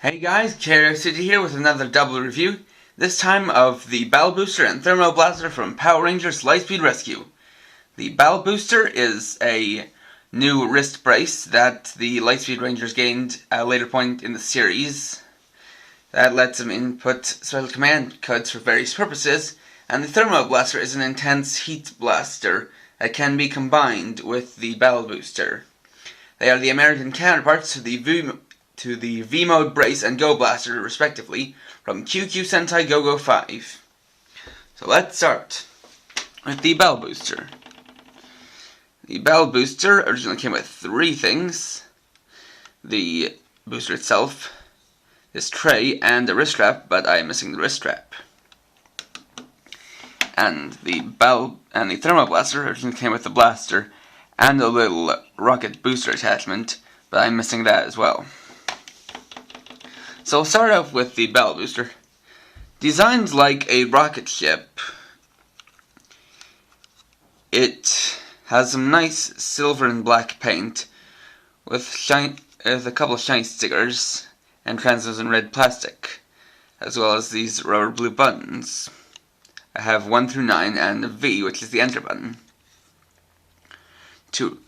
Hey guys, Curiosity here with another double review, this time of the Battle Booster and Thermo Blaster from Power Rangers Lightspeed Rescue. The Battle Booster is a new wrist brace that the Lightspeed Rangers gained at a later point in the series that lets them input special command codes for various purposes, and the Thermo Blaster is an intense heat blaster that can be combined with the Battle Booster. They are the American counterparts to the V-Mode Brace and Go Blaster, respectively, from QQ Sentai Go-Go 5. So let's start with the Bell Booster. The Bell Booster originally came with three things: the booster itself, this tray, and a wrist strap, but I am missing the wrist strap. And the Thermo Blaster originally came with the blaster and a little rocket booster attachment, but I'm missing that as well. So we'll start off with the Battle Booster. Designed like a rocket ship, it has some nice silver and black paint with a couple of shiny stickers and translucent red plastic, as well as these rubber blue buttons. I have 1 through 9 and a V, which is the enter button. To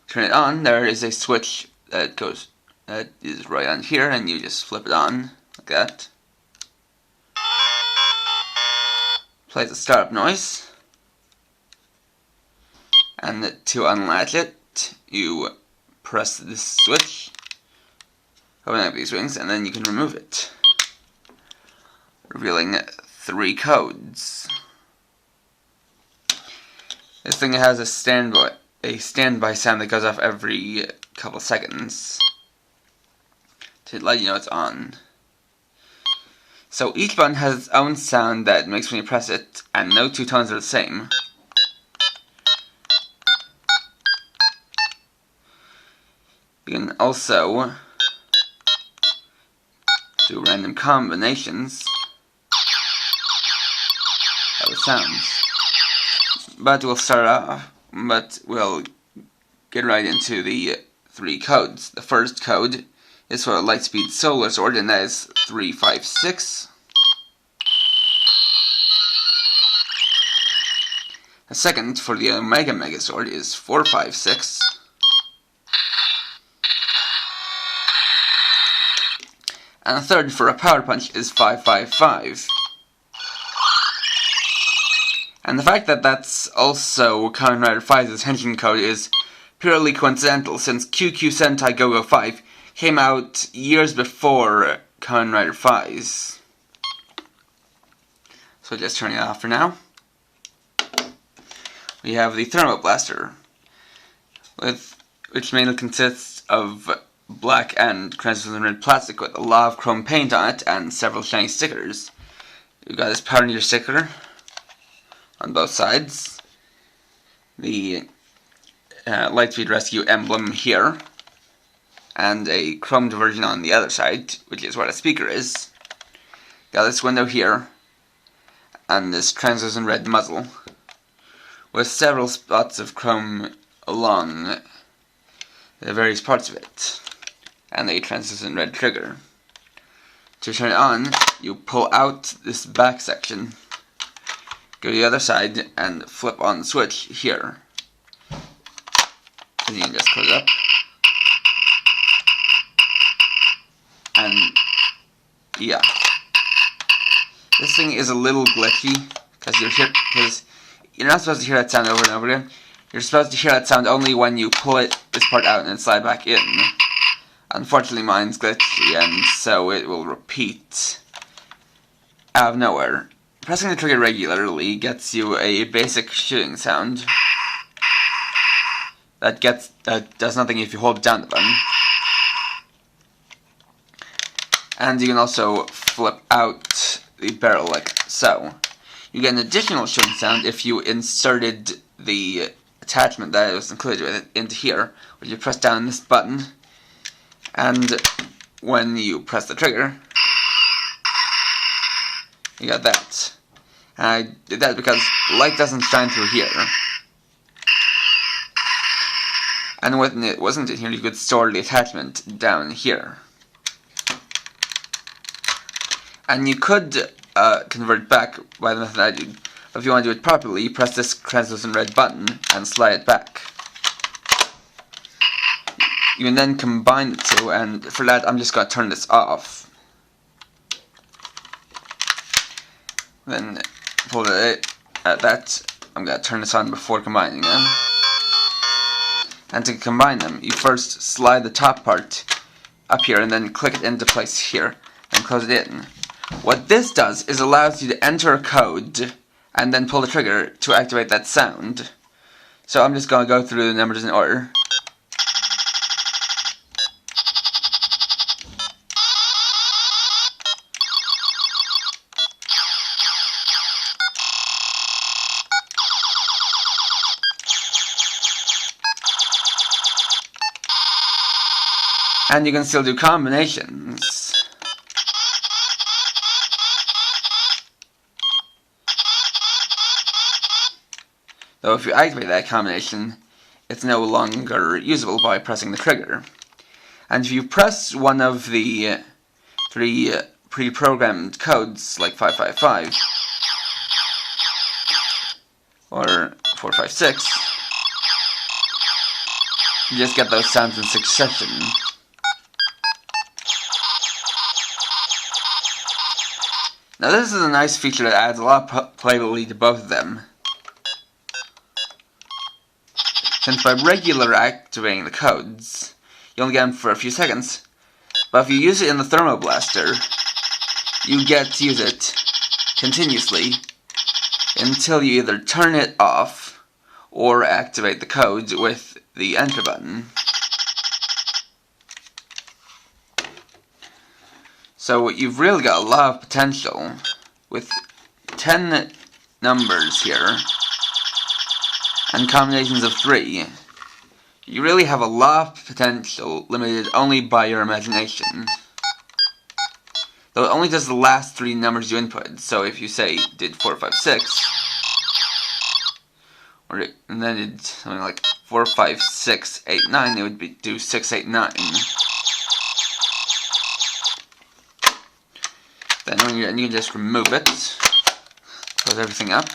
turn it on, there is a switch that is right on here, and you just flip it on like that. Plays a startup noise, and to unlatch it, you press this switch, open up these wings, and then you can remove it, revealing 3 codes. This thing has a standby sound that goes off every couple seconds to let you know it's on. So each button has its own sound that makes when you press it, and no two tones are the same. You can also do random combinations of the sounds. But we'll get right into the 3 codes. The first code is for a Lightspeed Solar Sword, and that is 356. The second for the Omega Megazord is 456. And the third for a Power Punch is 555. And the fact that that's also Kamen Rider 5's Henshin code is purely coincidental, since QQ Sentai Go-Go 5 came out years before Kamen Rider 5's. So just turning it off for now. We have the Thermo Blaster, which mainly consists of black and translucent red plastic with a lot of chrome paint on it and several shiny stickers. You've got this Power Ranger sticker on both sides, the Lightspeed Rescue emblem here, and a chromed version on the other side, which is where the speaker is. Got this window here, and this translucent red muzzle, with several spots of chrome along the various parts of it, and a translucent red trigger. To turn it on, you pull out this back section, go to the other side, and flip on the switch here. And you can just close it up. And yeah, this thing is a little glitchy because you're not supposed to hear that sound over and over again. You're supposed to hear that sound only when you pull this part out and slide back in. Unfortunately, mine's glitchy, and so it will repeat out of nowhere. Pressing the trigger regularly gets you a basic shooting sound that does nothing if you hold down the button. And you can also flip out the barrel like so. You get an additional shooting sound if you inserted the attachment that was included with it into here, where you press down this button, and when you press the trigger, you got that. And I did that because light doesn't shine through here. And when it wasn't in here, you could store the attachment down here. And you could convert back by the method I do. But if you want to do it properly, you press this translucent red button and slide it back. You can then combine the two, and for that I'm just going to turn this off. Then pull it at that. I'm going to turn this on before combining them. And to combine them, you first slide the top part up here and then click it into place here and close it in. What this does is allows you to enter a code and then pull the trigger to activate that sound. So I'm just going to go through the numbers in order. And you can still do combinations. Though if you activate that combination, it's no longer usable by pressing the trigger. And if you press one of the 3 pre-programmed codes, like 555 or 456, you just get those sounds in succession. Now this is a nice feature that adds a lot of playability to both of them. Since by regular activating the codes, you only get them for a few seconds, but if you use it in the Thermo blaster, you get to use it continuously until you either turn it off or activate the code with the enter button. So you've really got a lot of potential with 10 numbers here and combinations of 3. You really have a lot of potential limited only by your imagination. Though it only does the last 3 numbers you input. So if you say did 456, and then did something like 45689, it would do 689. Then when you can just remove it, close everything up.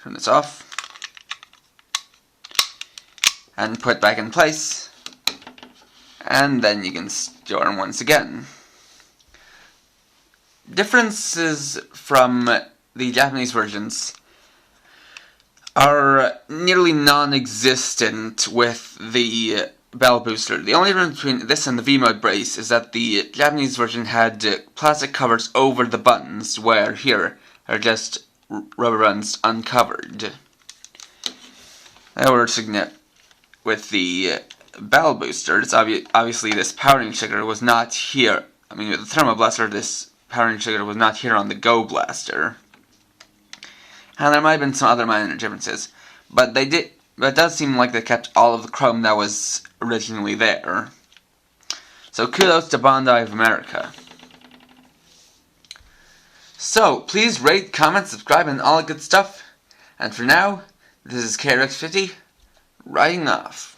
Turn this off. And put it back in place. And then you can store them once again. Differences from the Japanese versions are nearly non-existent with the bell booster. The only difference between this and the V-mode brace is that the Japanese version had plastic covers over the buttons, where here are just rubber buttons uncovered. However, with the bell booster, it's obviously this powering trigger was not here. I mean, with the Thermo blaster, this powering trigger was not here on the Go blaster. And there might have been some other minor differences, but it does seem like they kept all of the chrome that was originally there. So kudos to Bondi of America. So please rate, comment, subscribe, and all that good stuff. And for now, this is KRX50, writing off.